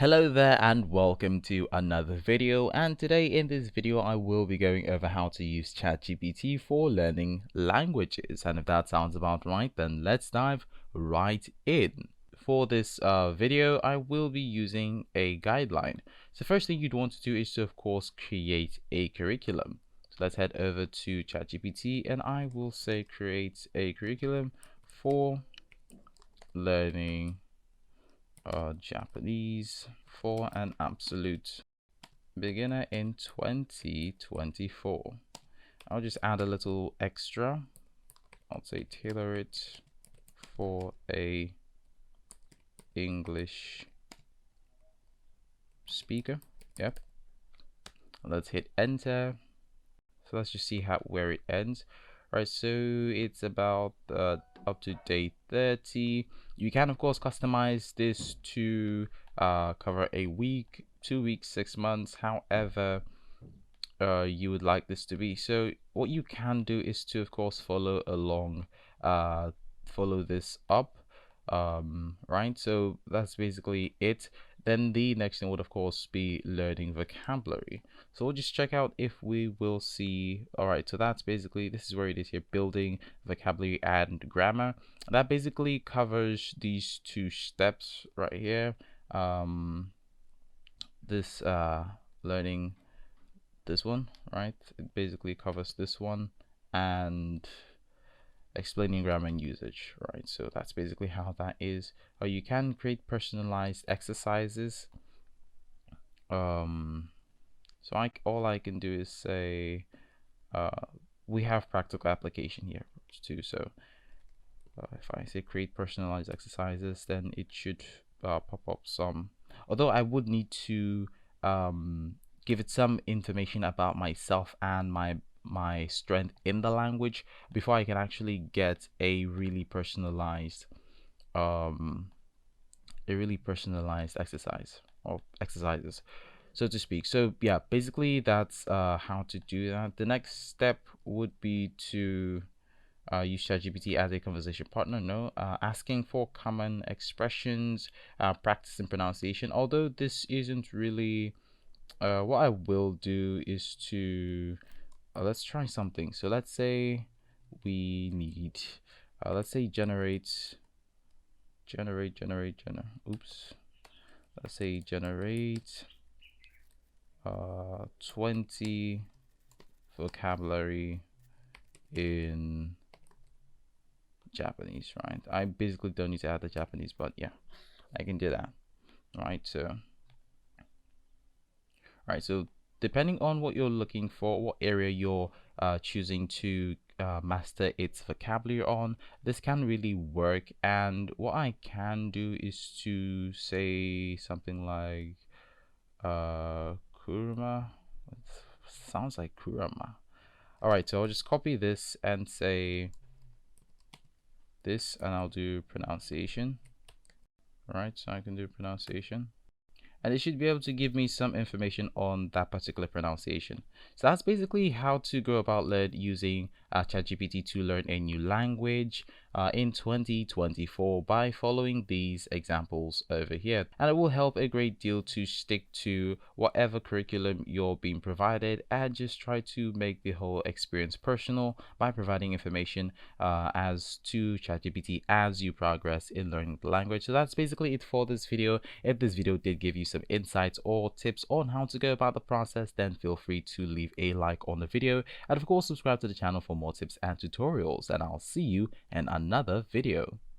Hello there and welcome to another video, and today in this video I will be going over how to use ChatGPT for learning languages. And if that sounds about right, then let's dive right in. For this video I will be using a guideline. So first thing you'd want to do is to of course create a curriculum. So let's head over to ChatGPT and I will say create a curriculum for learning Japanese for an absolute beginner in 2024. I'll just add a little extra. I'll say tailor it for a English speaker. Yep. Let's hit enter. So let's just see where it ends. Right, so it's about up to day 30. You can of course customize this to cover a week, 2 weeks, 6 months, however you would like this to be. So what you can do is to of course follow along, follow this up, right? So that's basically it. Then the next thing would of course be learning vocabulary. So we'll just check out if we will see. All right, so that's basically, this is where it is here, building vocabulary and grammar. That basically covers these two steps right here. This learning this one, right? It basically covers this one, and explaining grammar and usage, right? So that's basically how that is. You can create personalized exercises. So all I can do is say we have practical application here too. So if I say create personalized exercises, then it should pop up some, although I would need to give it some information about myself and my strength in the language before I can actually get a really personalized exercise or exercises, so to speak. So yeah, basically that's how to do that. The next step would be to use ChatGPT as a conversation partner. No, asking for common expressions, practicing pronunciation. Although this isn't really what I will do is to let's try something. So let's say we need let's say generate. Oops. Let's say generate 20 vocabulary in Japanese, right? I basically don't need to add the Japanese, but yeah, I can do that, right? So so depending on what you're looking for, what area you're choosing to master its vocabulary on, this can really work. And what I can do is to say something like kuruma. It sounds like kurama. All right, so I'll just copy this and say this, and I'll do pronunciation. All right, so I can do pronunciation, and it should be able to give me some information on that particular pronunciation. So that's basically how to go about using ChatGPT to learn a new language in 2024 by following these examples over here. And it will help a great deal to stick to whatever curriculum you're being provided, and just try to make the whole experience personal by providing information as to ChatGPT as you progress in learning the language. So that's basically it for this video. If this video did give you some insights or tips on how to go about the process, then feel free to leave a like on the video, and of course subscribe to the channel for more tips and tutorials, and I'll see you in another video.